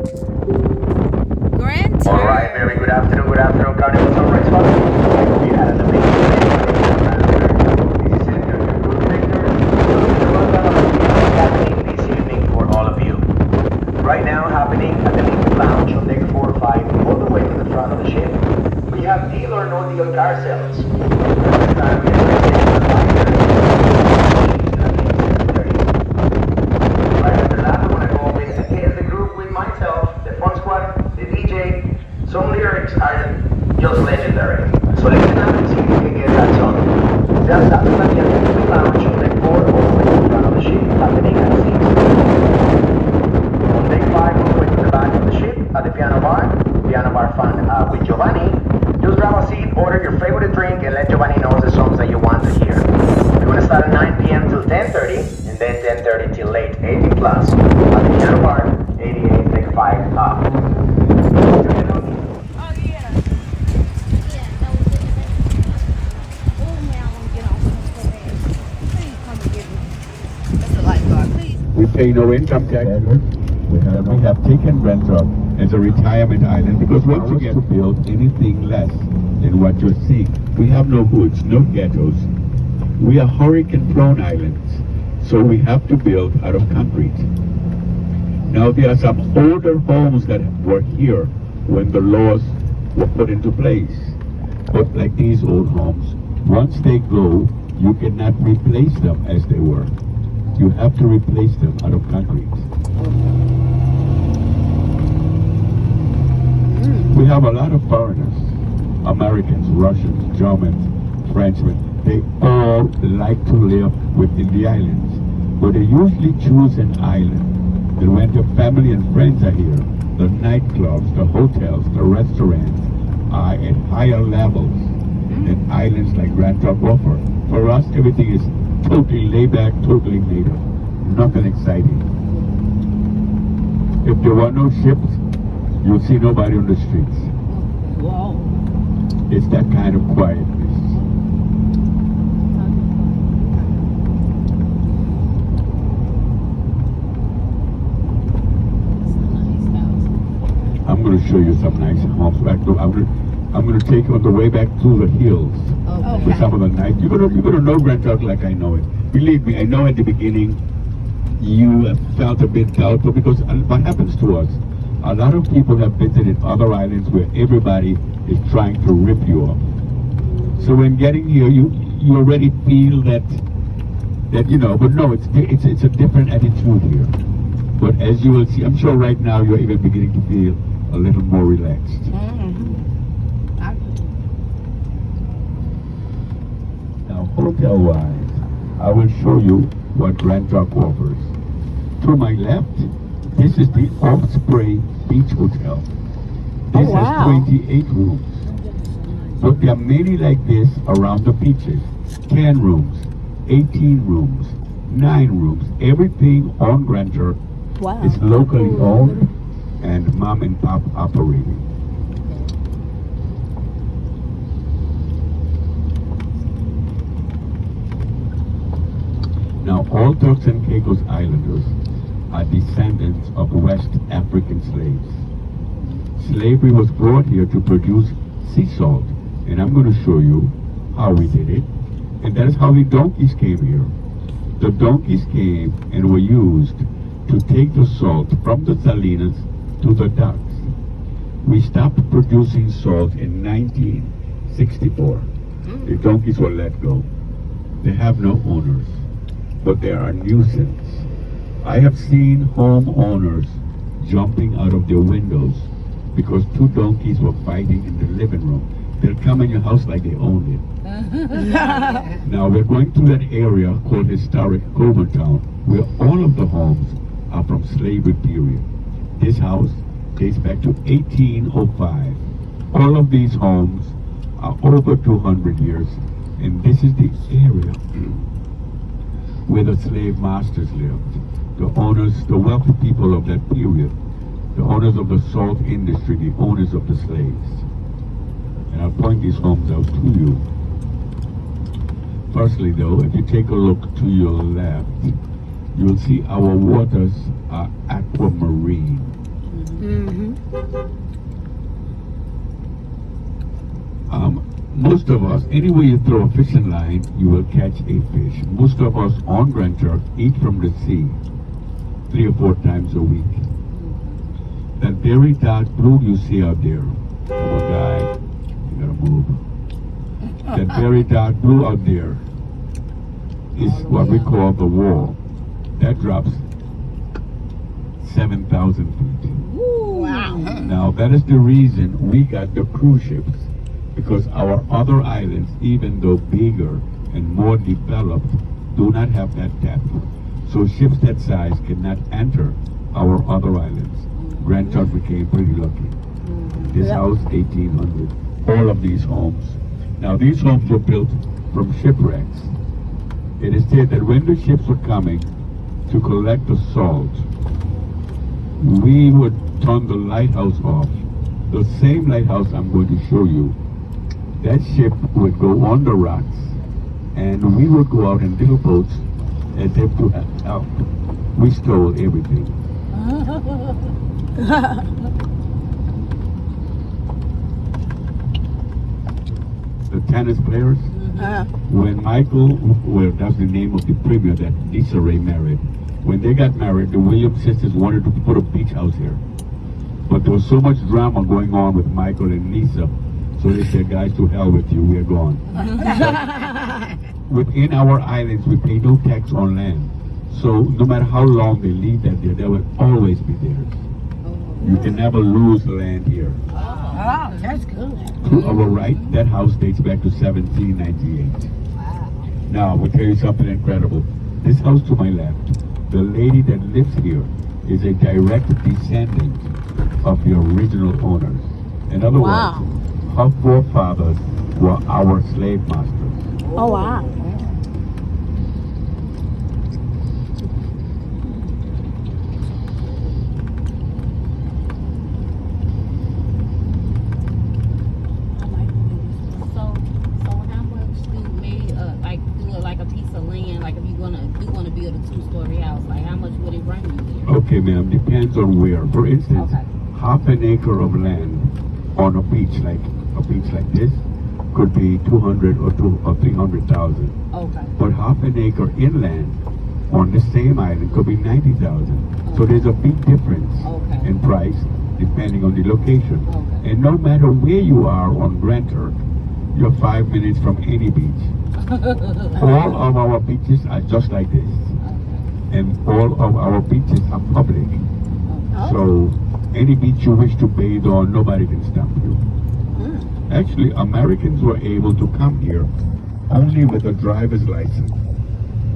Grand Turk. All right, very good afternoon, Carnival Sunrise Fund. I hope you had an amazing day. This is Senator, your group director. The rundown of what's happening this evening for all of you. Right now, happening at the Lincoln Lounge on deck 4 or 5, all the way to the front of the ship, we have deal or no deal car sales. This time we have right after that, I want to go with again the group with myself, the fun squad, the DJ. Some lyrics are just legendary. So listen up and see if you can get that song. That's happening at the Lincoln Lounge on deck 4 all the way to the front of the ship, happening at 6. On deck 5 all the way to the back of the ship, at the piano bar fun with Giovanni. Just grab a seat, order your favorite drink, and let Giovanni know the songs that you want to hear. We're going to start at 9 p.m. till 10:30, and then 10:30 till late, 18 plus, at the piano bar, 88, deck 5 up. We pay no income tax. We have taken Renton as a retirement island because once you get to build anything less than what you're seeing, we have no hoods, no ghettos. We are hurricane-prone islands, so we have to build out of concrete. Now there are some older homes that were here when the laws were put into place. But like these old homes, once they go, you cannot replace them as they were. You have to replace them out of concrete. We have a lot of foreigners, Americans, Russians, Germans, Frenchmen. They all like to live within the islands, but they usually choose an island that when their family and friends are here, the nightclubs, the hotels, the restaurants are at higher levels than islands like Grand Turk offer. For us, everything is totally laid back, totally native, nothing exciting. If there were no ships, you'll see nobody on the streets. Wow. It's that kind of quietness. I'm going to show you some nice homes. I'm going to take you on the way back to the hills. Okay. With some of the nights. You're gonna know Grand Turk like I know it. Believe me, I know at the beginning you felt a bit doubtful because what happens to us, a lot of people have visited other islands where everybody is trying to rip you off. So when getting here, you already feel that you know, but no, it's a different attitude here. But as you will see, I'm sure right now you're even beginning to feel a little more relaxed. Now, hotel-wise, I will show you what Grand Turk offers. To my left, this is the Osprey Beach Hotel. This has 28 rooms. But there are many like this around the beaches. 10 rooms, 18 rooms, 9 rooms. Everything on Grand Turk is locally owned and mom and pop operating. Now, all Turks and Caicos Islanders are descendants of West African slaves. Slavery was brought here to produce sea salt, and I'm going to show you how we did it. And that is how the donkeys came here. The donkeys came and were used to take the salt from the salinas to the docks. We stopped producing salt in 1964. The donkeys were let go. They have no owners, but they are a nuisance. I have seen homeowners jumping out of their windows because 2 donkeys were fighting in the living room. They'll come in your house like they owned it. Now we're going to that area called historic Town, where all of the homes are from slavery period. This house dates back to 1805. All of these homes are over 200 years, and this is the area where the slave masters lived. The owners, the wealthy people of that period, the owners of the salt industry, the owners of the slaves. And I'll point these homes out to you. Firstly though, if you take a look to your left, you'll see our waters are aquamarine. Most of us, anywhere you throw a fishing line, you will catch a fish. Most of us on Grand Turk eat from the sea 3 or 4 times a week. That very dark blue you see out there, come on guy, you gotta move. That very dark blue out there is what we call the wall. That drops 7,000 feet. Wow. Now that is the reason we got the cruise ships, because our other islands, even though bigger and more developed, do not have that depth. So ships that size cannot enter our other islands. Grand Turk became pretty lucky. This house, 1800. All of these homes. Now these homes were built from shipwrecks. It is said that when the ships were coming to collect the salt, we would turn the lighthouse off. The same lighthouse I'm going to show you. That ship would go on the rocks, and we would go out in little boats as if to help. We stole everything. The tennis players, when Michael, well, that's the name of the premier that Lisa Ray married. When they got married, the Williams sisters wanted to put a beach house here. But there was so much drama going on with Michael and Lisa, so they said, guys, to hell with you, we're gone. Within our islands, we pay no tax on land. So no matter how long they leave that there, they will always be theirs. You can never lose land here. Oh, that's good. To our right, that house dates back to 1798. Now, we'll tell you something incredible. This house to my left, the lady that lives here is a direct descendant of the original owners. In other words, her forefathers were our slave masters. Oh, wow. Okay, ma'am, depends on where. For instance, half an acre of land on a beach like this could be 200 or 300,000. Okay. But half an acre inland on the same island could be 90,000. So there's a big difference in price depending on the location. And no matter where you are on Grand Turk, you're 5 minutes from any beach. All of our beaches are just like this. And all of our beaches are public. So any beach you wish to bathe on, nobody can stop you. Actually, Americans were able to come here only with a driver's license.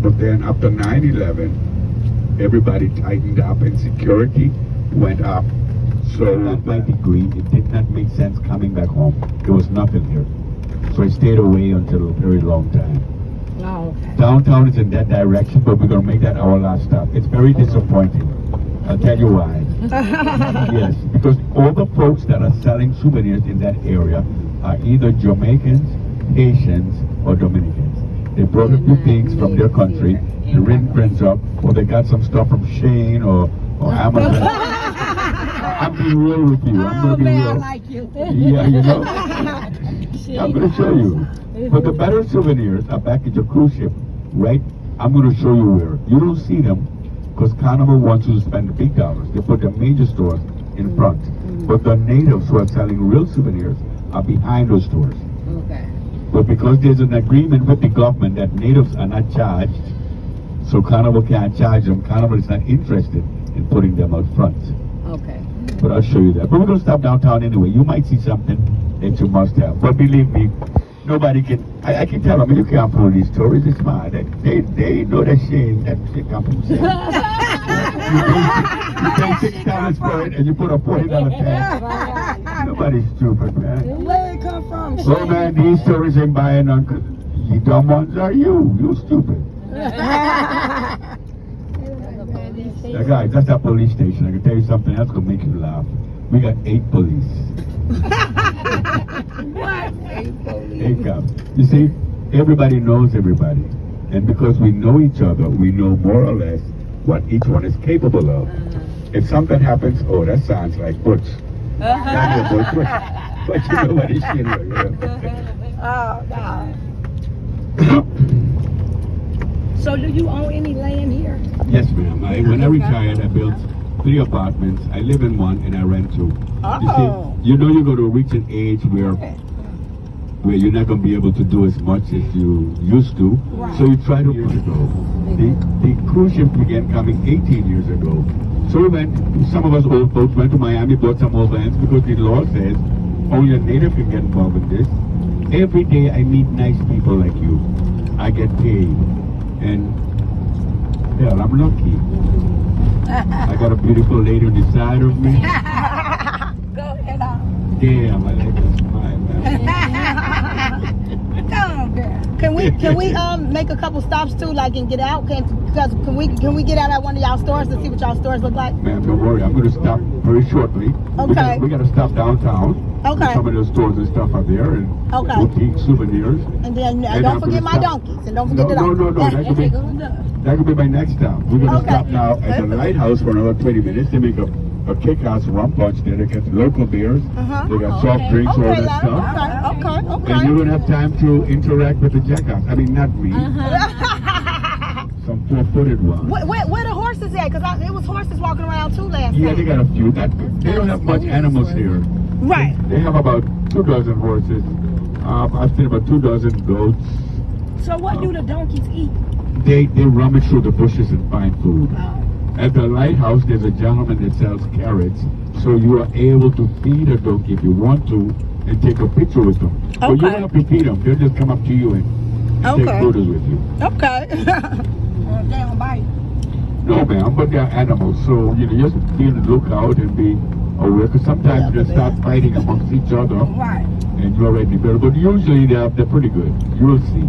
But then after 9/11, everybody tightened up and security went up. So at my degree, it did not make sense coming back home. There was nothing here. So I stayed away until a very long time. Oh, okay. Downtown is in that direction, but we're going to make that our last stop. It's very disappointing. I'll tell you why. Yes, because all the folks that are selling souvenirs in that area are either Jamaicans, Haitians, or Dominicans. They brought a few things from their country, the ring prints up, or they got some stuff from Shane or Amazon. I'm being real with you. I'm going to be real. I like you. Yeah, you know. I'm going to show you. But the better souvenirs are back at your cruise ship, right? I'm going to show you where. You don't see them because Carnival wants you to spend the big dollars. They put the major stores in front. But the natives who are selling real souvenirs are behind those stores. Okay. But because there's an agreement with the government that natives are not charged, so Carnival can't charge them, Carnival is not interested in putting them out front. Okay. But I'll show you that. But we're going to stop downtown anyway. You might see something that you must have. But believe me, nobody can, I can tell them, you can't pull these stories. It's mine. They know that shit come from shit. You pay $6 for it and you put a $40 tag. Nobody's stupid, man. Where it come from? Oh man, these stories ain't buying none. The dumb ones are you. You stupid. Now, guys, that's our police station. I can tell you something else gonna make you laugh. We got 8 police. What? 8 cops. You see, everybody knows everybody. And because we know each other, we know more or less what each one is capable of. If something happens, oh, that sounds like Butch. But you know what it's in there, Oh, no. So do you own any land here? Yes, ma'am. When I retired, I built 3 apartments. I live in one and I rent 2. Oh. You know you're going to reach an age where you're not going to be able to do as much as you used to. Right. So you try to years ago. The cruise ship began coming 18 years ago. So we went, some of us old folks went to Miami, bought some old lands because the law says only a native can get involved in this. Every day I meet nice people like you. I get paid. And, hell, I'm lucky. I got a beautiful lady on the side of me. Go ahead on. Damn, I like her smile, man. Go on, girl. Can we make a couple stops too, like, and get out? Can we get out at one of y'all stores to see what y'all stores look like? Ma'am, don't worry. I'm going to stop very shortly. Okay. We got to stop downtown. Okay. Some of those stores and stuff are there, and Okay. boutique souvenirs. And then And don't I'm forget gonna my stop. donkeys, and don't forget No, the donkeys. that could be my next stop. We're going to Okay. stop now at the lighthouse for another 20 minutes. They make a kick-ass rum punch there. They got local beers. Uh-huh. They got soft drinks, all Okay, that love. stuff. Okay. And you're going to have time to interact with the jackass. I mean, not me. Some four-footed ones. Where the horses at? Because there was horses walking around too last Yeah, they time. got a few. They don't have much animals here. Right. They have about 2 dozen horses. I've seen about 2 dozen goats. So what do the donkeys eat? They rummage through the bushes and find food. At the lighthouse, there's a gentleman that sells carrots, so you are able to feed a donkey if you want to, and take a picture with them. But you Okay. don't have to feed them; they'll just come up to you and take Okay. photos with you. Okay. They don't bite. No, ma'am, but they're animals, so you just be on the lookout and be aware. Because sometimes they start fighting amongst each other, Right. and you're already better. But usually they're pretty good. You will see.